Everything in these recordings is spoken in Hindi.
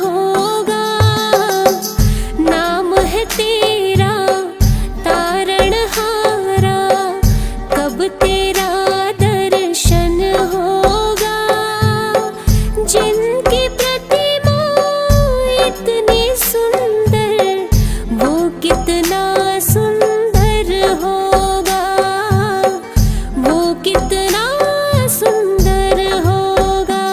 होगा। नाम है तेरा तारणहारा, कब तेरा दर्शन होगा। जिनकी प्रतिमा इतनी सुंदर, वो कितना सुंदर होगा, वो कितना सुंदर होगा।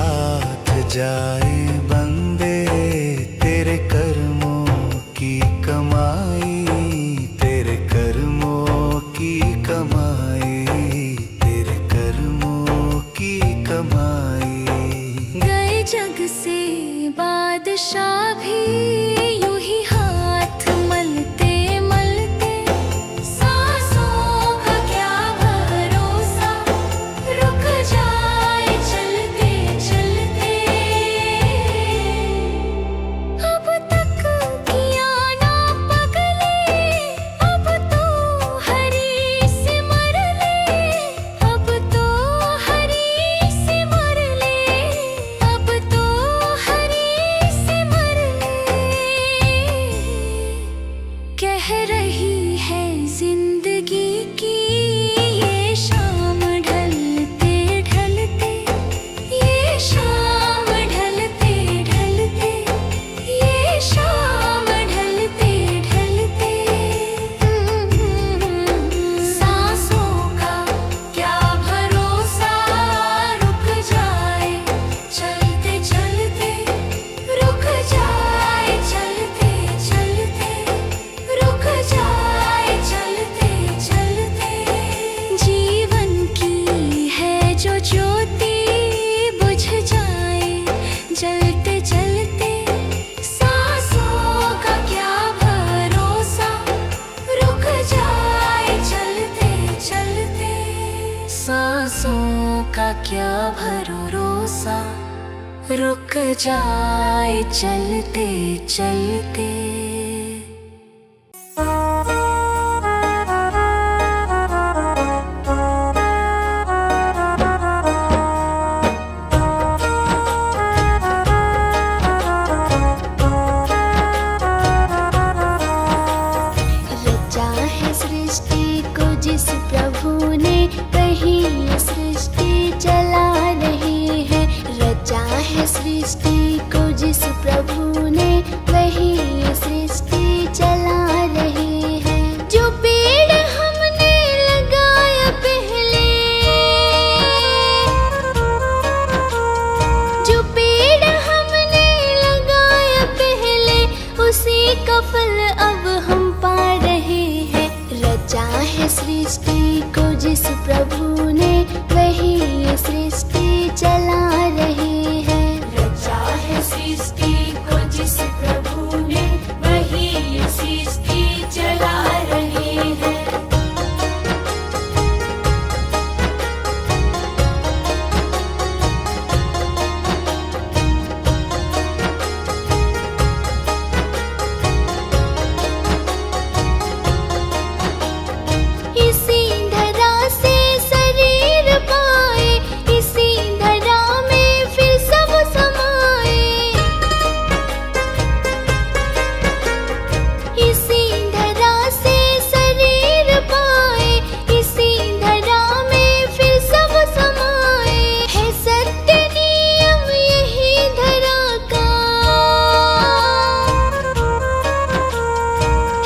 हाथ जाए बंदे तेरे कर्मों की कमाई, तेरे कर्मों की कमाई, तेरे कर्मों की कमाई। गए जग से बादशाह भी यूं ही हाथ मलते मलते, सांसों का क्या भरोसा, रुक जाए चलते चलते। अब तक किया ना पगले, अब तो हरी से मर ले, अब तो हरी से मर ले, अब तो हरी से मर ले। कह रही है जिंदगी की ये शाम ढलते ढलते, ये शाम ढलते ढलते, ये शाम ढलते ढलते। सांसों का क्या भरोसा, रुक जाए चलते चलते, रुक जाए चलते चलते, रुक जाए चलते चलते। जीवन की है जो ज्योति बुझ जाए जलते जलते, सांसों का क्या भरोसा, रुक जाए चलते चलते। सांसों का क्या भरोसा, रुक जाए चलते चलते। रचा है सृष्टि को जिस प्रभु ने, वही ये सृष्टि चला रही है। रचा है सृष्टि को जिस प्रभु ने, वही ये सृष्टि चला रही है। जो पेड़ हमने लगाया पहले, जो पेड़ हमने लगाया पहले, उसी का फल अब हम पा रहे हैं। रचा है सृष्टि को जिस प्रभु ने, वही ये सृष्टि चला रही है। रचा है सृष्टि को जिस प्रभु ने, वही ये सृष्टि चला रही है। इसी धरा से शरीर पाए, इसी धरा में फिर सब समाए। इसी धरा से शरीर पाए, इसी धरा में फिर सब समाए। है सत्य नियम यही धरा का,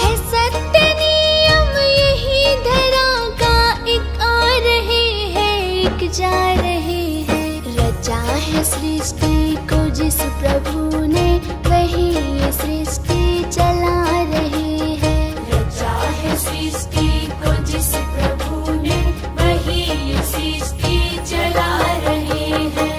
है सत्य नियम यही धरा का। एक आ रहे हैं एक जा रहे हैं। रचा है सृष्टि को जिस प्रभु ने, वही ये सृष्टि चला रही है। रचा है सृष्टि को जिस प्रभु ने, वही ये सृष्टि चला रही है।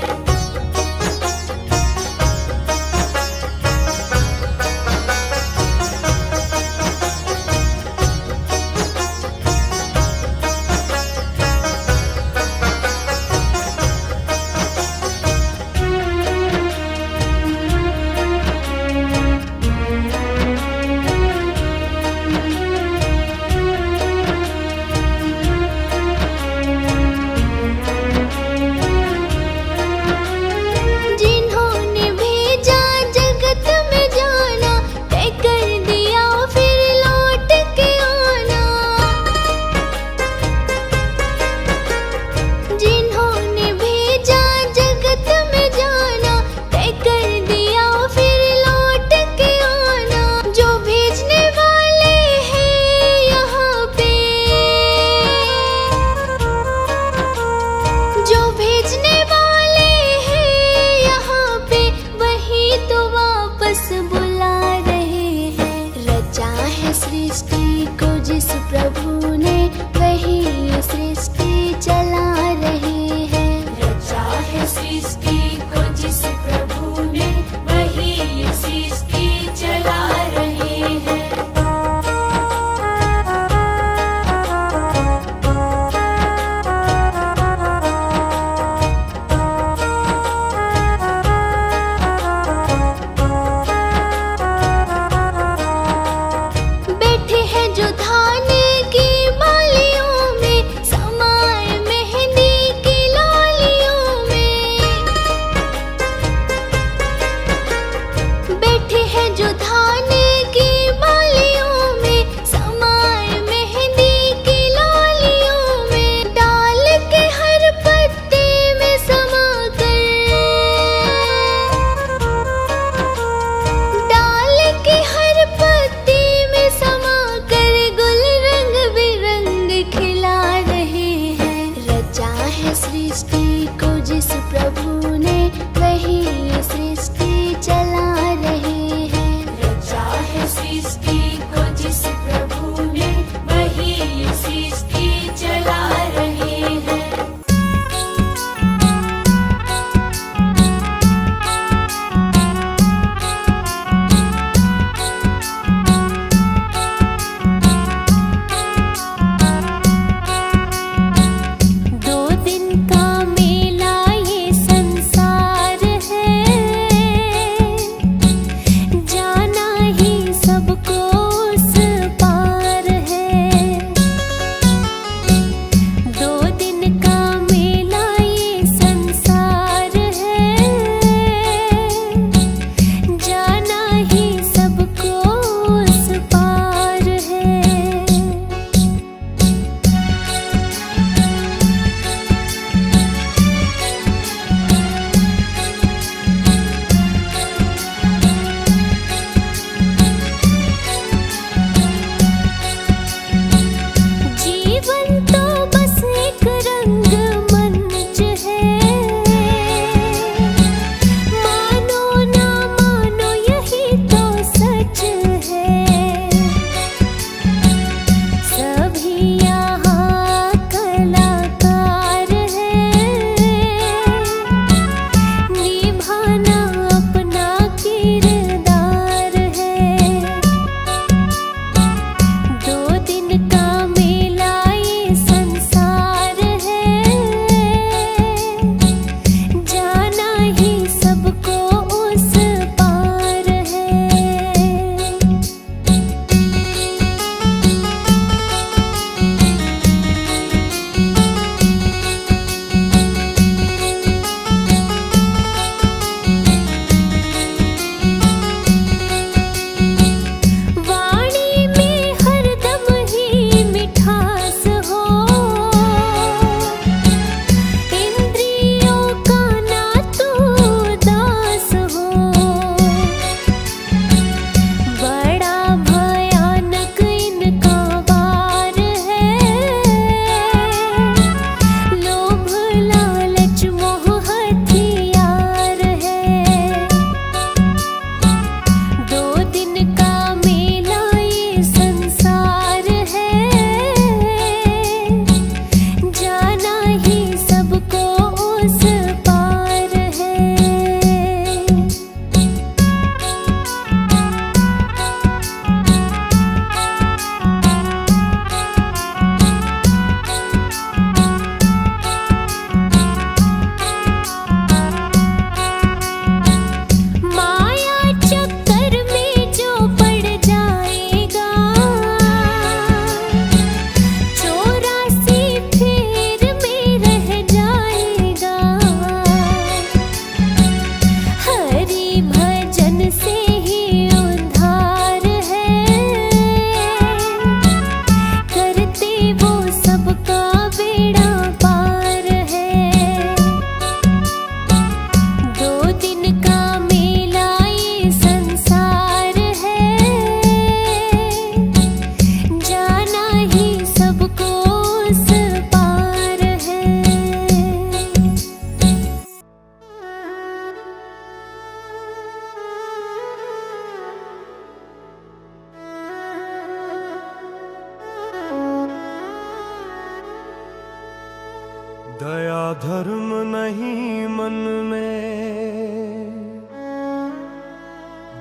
धर्म नहीं मन में,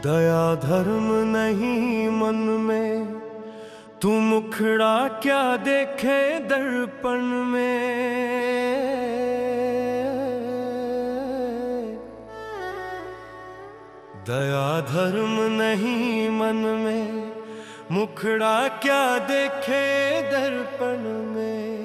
दया धर्म नहीं मन में, तू मुखड़ा क्या देखे दर्पण में। दया धर्म नहीं मन में, मुखड़ा क्या देखे दर्पण में।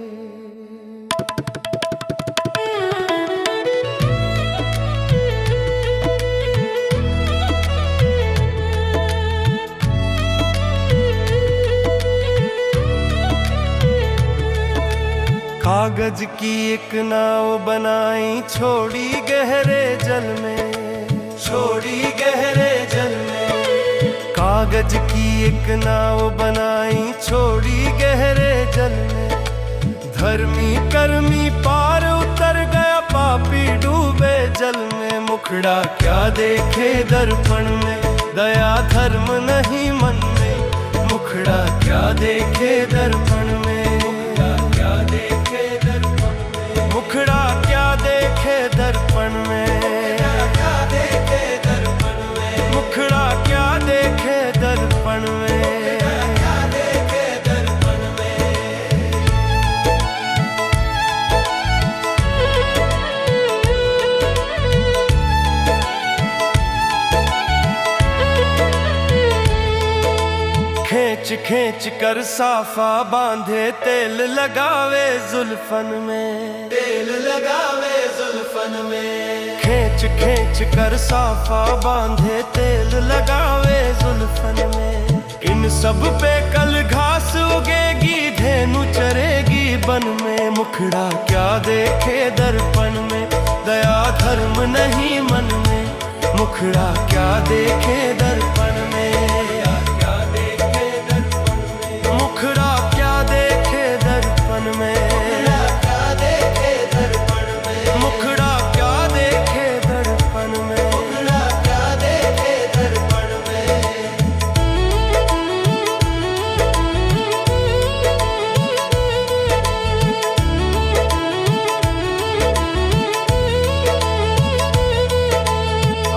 कागज की एक नाव बनाई, छोड़ी गहरे जल में, छोड़ी गहरे जल में। कागज की एक नाव बनाई, छोड़ी गहरे जल में। धर्मी कर्मी पार उतर गया, पापी डूबे जल में। मुखड़ा क्या देखे दर्पण में, दया धर्म नहीं मन में। मुखड़ा क्या देखे दर्पण में, मुखड़ा क्या देखे दर्पण में, क्या देखे दर्पण में। मुखड़ा क्या देखे दर्पण में, क्या देखे दर्पण में। खींच खींच कर साफा बांधे, तेल लगावे जुल्फन में, तेल लगावे जुल्फन में। खींच खींच कर साफा बांधे, तेल लगावे जुल्फन में। इन सब पे कल घास उगेगी, धेनु चरेगी बन में। मुखड़ा क्या देखे दर्पण में, दया धर्म नहीं मन में। मुखड़ा क्या देखे दर्पण में, मुखड़ा क्या देखे दर्पण में, क्या देखे दर्पण में। मुखड़ा क्या देखे दर्पण में, मुखड़ा क्या देखे दर्पण में।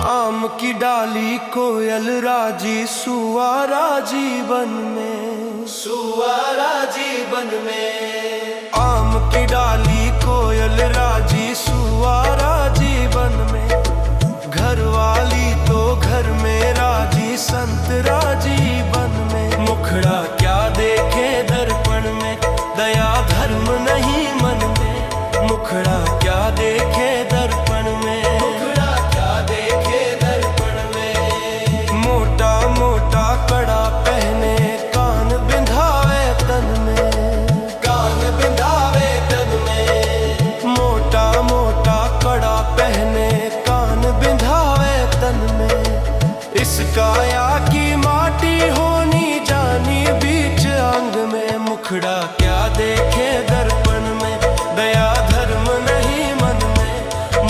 आम की डाली कोयल राजी, सुआरा जीवन में, सुआरा जीवन में। आम की डाली कोयल राजी, सुआरा जीवन में। घर वाली तो घर में राजी, संत राजी बन में। मुखड़ा क्या देखे दर्पण में, दया धर्म नहीं मन में। मुखड़ा क्या देखे दर्पण में, मुखड़ा क्या देखे दर्पण में। मोटा मोटा कड़ा पहने, कान बिंधावे तन में, कान बिंधावे तन में। मोटा मोटा कड़ा पहने, कान बिंधावे तन में। इस काया की माटी होनी जानी बीच अंग में। मुखड़ा क्या देखे दर्पण में, दया धर्म नहीं मन में।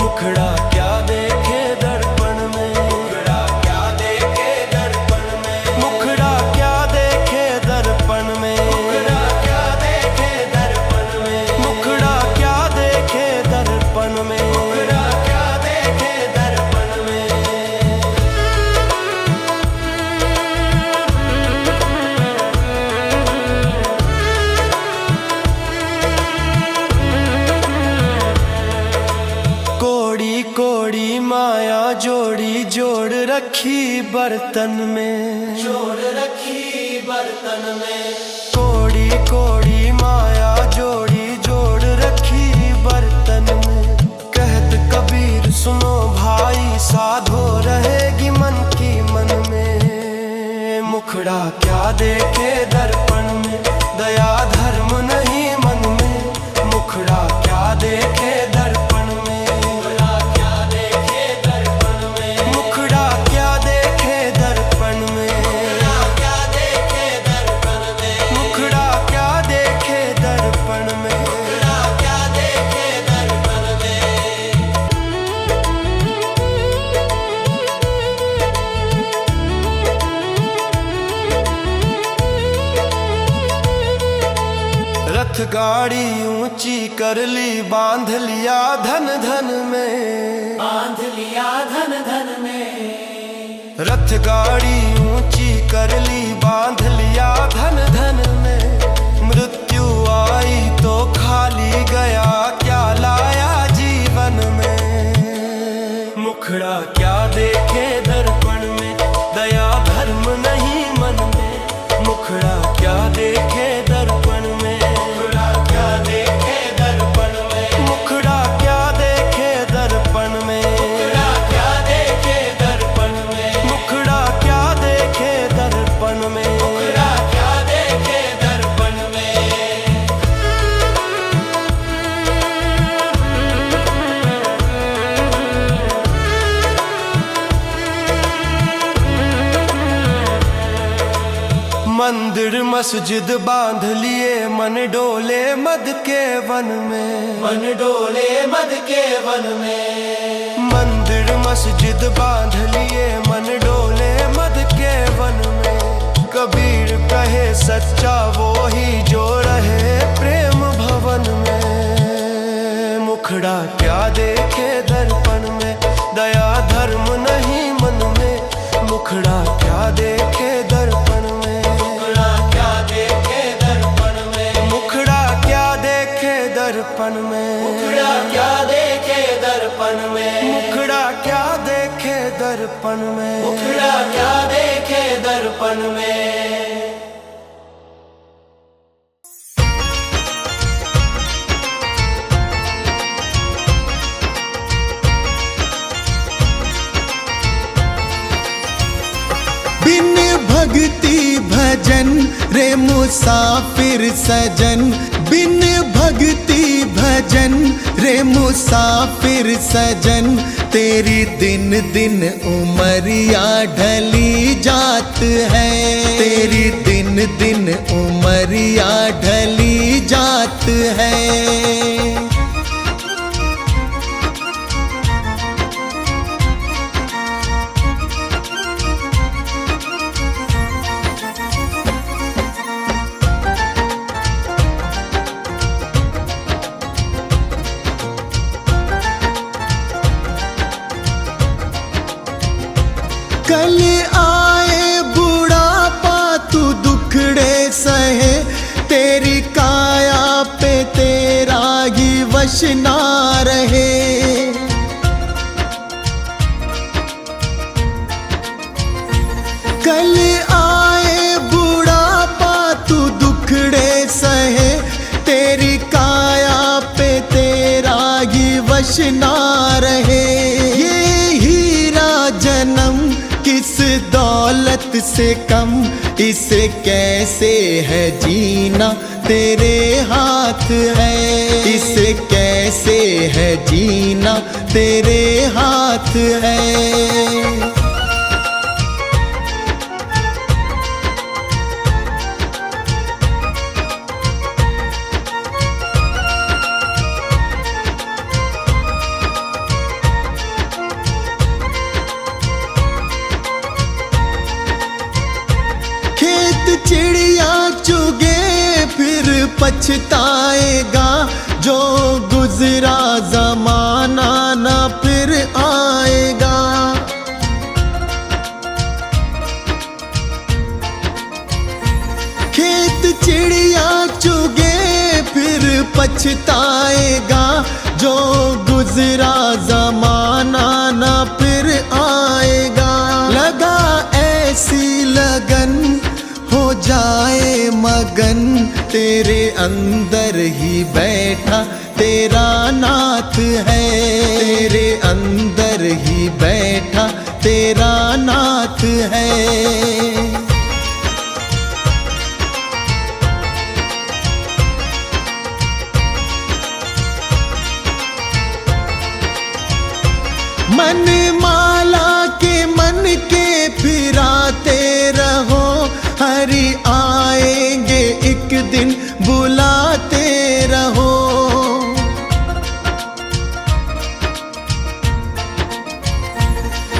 मुखड़ा क्या देखे दर्पण में, मुखड़ा क्या देखे दर्पण में। मुखड़ा क्या देखे दर्पण में, मुखड़ा क्या देखे दर्पण में। मुखड़ा क्या देखे दर्पण में, मुखड़ा क्या देखे दर्पण में। कोड़ी कोड़ी माया जोड़ी, जोड़ रखी बर्तन में, जोड़ रखी बर्तन में। कोड़ी कोड़ी माया जोड़ी, जोड़ रखी बर्तन में। कहत कबीर सुनो भाई, साधो रहेगी मन की मन में। मुखड़ा क्या देखे दर्पण में, दया धर्म नहीं मन में। मुखड़ा क्या देखे दर्पण में, मुखड़ा क्या देखे दर्पण में। मुखड़ा क्या देखे दर्पण में, मुखड़ा क्या देखे दर्पण में। मुखड़ा क्या देखे दर्पण में, मुखड़ा क्या देखे दर्पण में। गाड़ी ऊंची कर ली, बांध लिया धन धन में, बांध लिया धन धन में। रथ गाड़ी ऊंची कर ली, बांध लिया धन धन में। मृत्यु आई तो खाली गया, क्या लाया जीवन में। मुखड़ा क्या देखे दर्पण में, दया धर्म नहीं मन में। मुखड़ा क्या देखे दर्पण में, मुखड़ा क्या देखे दर्पण में। मुखड़ा क्या देखे दर्पण में, मुखड़ा क्या देखे दर्पण में। मुखड़ा क्या देखे दर्पण में, मुखड़ा क्या देखे दर्पण में। मंदिर मस्जिद बांध लिए, मन डोले मद के वन में, मन डोले मद के वन में। मंदिर मस्जिद बांध लिए, मन डोले मद के वन में। कबीर कहे सच्चा वो ही जो रहे प्रेम भवन में। मुखड़ा क्या देखे दर्पण में, दया धर्म नहीं मन में। मुखड़ा क्या देखे दर्पण में, मुखड़ा क्या देखे दर्पण में। मुखड़ा क्या देखे दर्पण में, मुखड़ा क्या देखे दर्पण में। मुखड़ा क्या देखे दर्पण में। मुखड़ा क्या देखे दर्पण में। बिन भक्ति भजन रे मुसाफिर सजन, बिन भक्ति भजन रे मुसाफिर सजन। तेरी दिन दिन उमरिया ढली जात है, तेरी दिन दिन उमरिया ढली जात है। कल आए बुढ़ापा तू दुखड़े सहे, तेरी काया पे तेरा ही वश ना रहे। कल आए बुढ़ापा तू दुखड़े सहे, तेरी काया पे तेरा ही वश ना रहे। ये हीरा जन्म किस दौलत से कम, इसे कैसे है जीना तेरे हाथ है। इसे कैसे है जीना तेरे हाथ है। चिड़िया चुगे फिर पछताएगा, जो गुजरा जमाना ना फिर आएगा। खेत चिड़िया चुगे फिर पछताएगा, जो गुजरा जमाना ना फिर आएगा। लगा ऐसी लगन हो जाए मगन, तेरे अंदर ही बैठा तेरा नाथ है। तेरे अंदर ही बैठा तेरा नाथ है। मन माला के मन के फिराते रहो, हरि आएंगे एक दिन बुलाते रहो।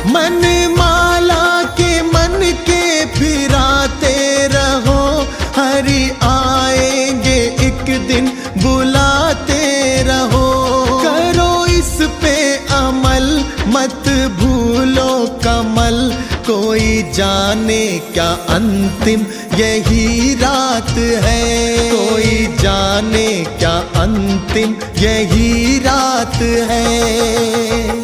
मन माला के मन के फिराते रहो, हरि आएंगे एक दिन कमल, कोई जाने क्या अंतिम यही रात है, कोई जाने क्या अंतिम यही रात है।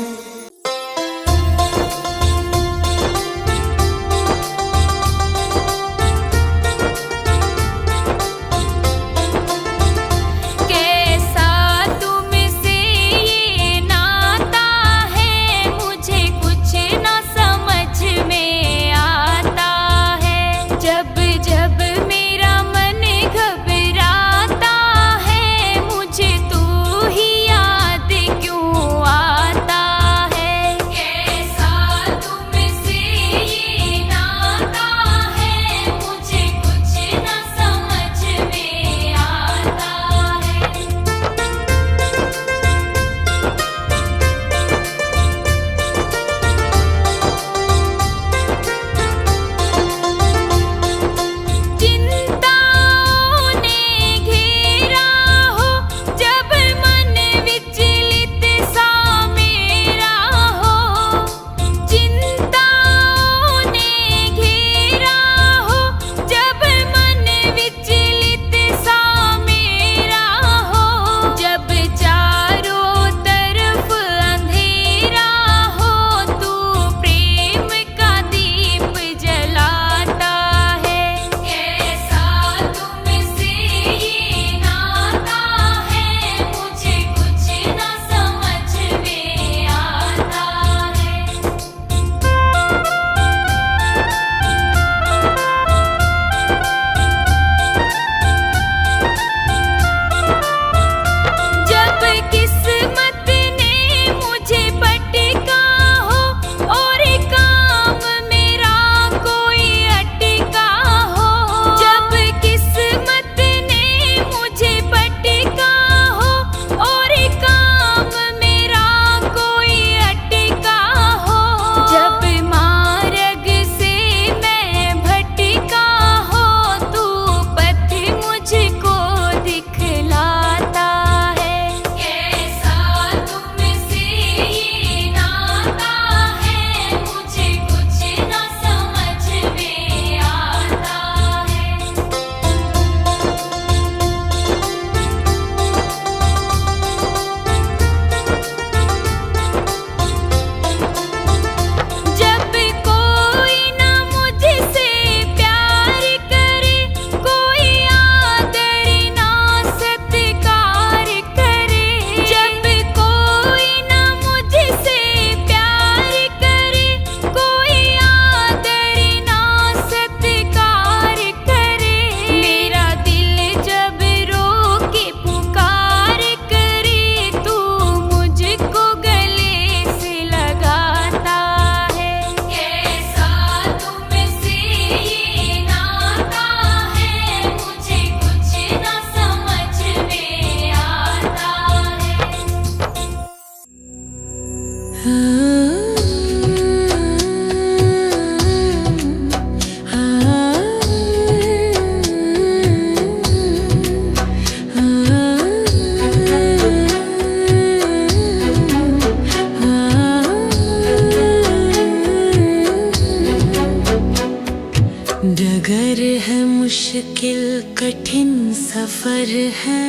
डगर है मुश्किल कठिन सफर है,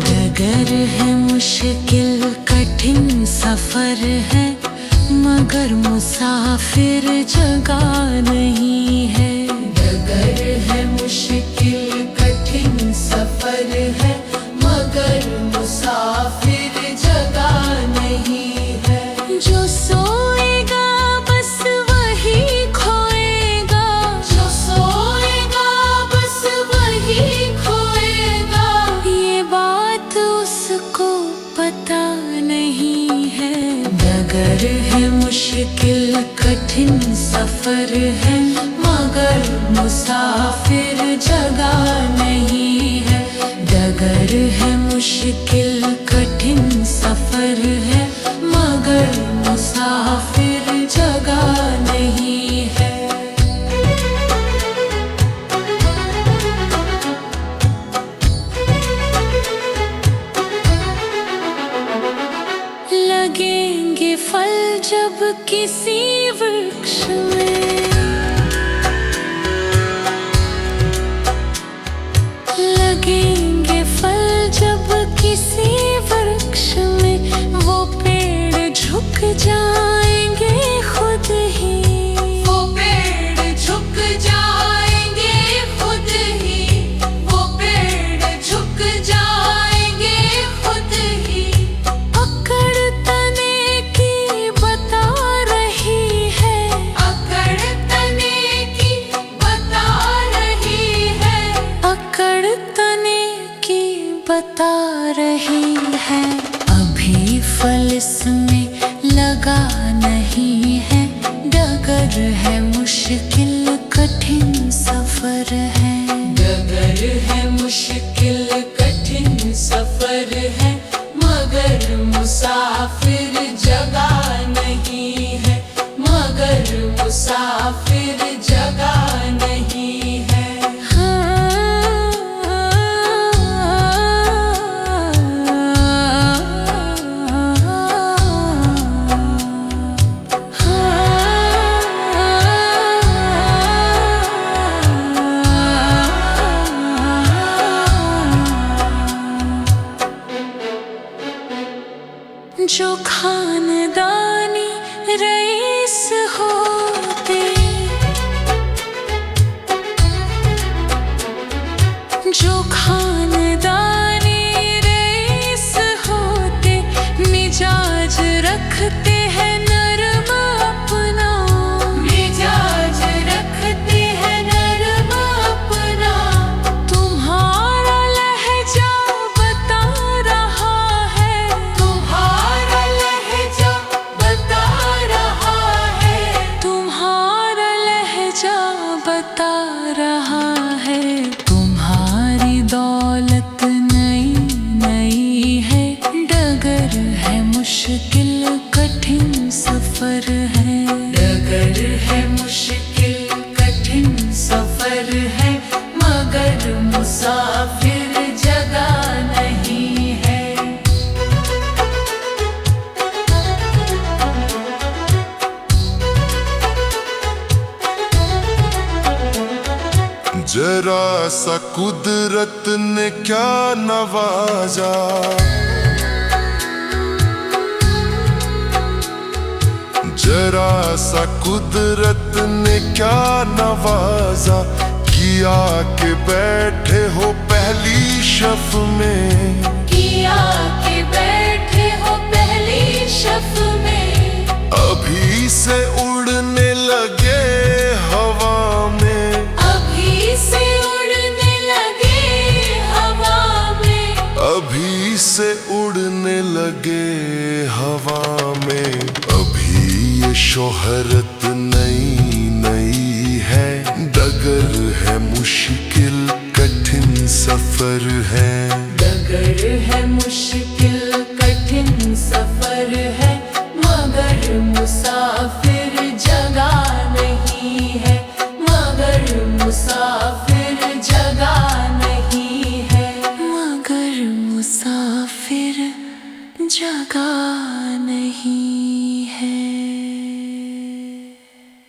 डगर है मुश्किल कठिन सफर है, मगर मुसाफिर जगह नहीं है। डगर है मुश्किल कठिन सफर है, मगर मुसाफिर जगह नहीं है। जो सोएगा बस वही खोएगा, जो सोएगा बस वही खोएगा, ये बात उसको पता नहीं है। डगर है मुश्किल कठिन सफर है, मगर मुसाफिर जगह नहीं है। डगर है मुश्किल कठिन सफर है, मगर मुसाफिर जगह नहीं है। लगेंगे फल जब किसी वृक्ष में, लगेंगे फल जब किसी वृक्ष में, वो पेड़ झुक जाएंगे खुद ही, वो पेड़ झुक जाएंगे खुद ही, वो पेड़ झुक जाएंगे खुद ही। अकड़ तने की बता रही है, अकड़ तने की बता रही है, अकड़ तने की बता रही है। अभी फल इसमें लगा नहीं है, डगर है मुश्किल कठिन सफर है, डगर है मुश्किल कठिन सफर है, मगर मुसाफिर जगह नहीं है, मगर मुसाफिर जगह नहीं है। जो खानदानी रईस होते, जो खानदानी रईस होते, मिजाज रखते हैं नरम अपना, मिजाज रखते हैं नरम अपना। तुम्हारा लहजा बता रहा है, तुम्हारा लहजा बता रहा है, तुम्हारा लहजा बता रहा है। तुम्हारी दौलत नई नई है, डगर है मुश्किल कठिन सफर है, डगर है मुश्किल कठिन सफर है, मगर मुसाफिर जगह नहीं है। जरा सा कुदरत ने क्या नवाजा, जरा सा कुदरत ने क्या नवाजा, किया के बैठे हो पहली शफ में, किया के बैठे हो पहली शफ में, अभी से उड़ने लगे हवा में, अभी से उड़ने लगे हवा में, अभी से उड़ने लगे हवा में। अभी ये शोहरत नई नई है, डगर है मुश्किल कठिन सफर है,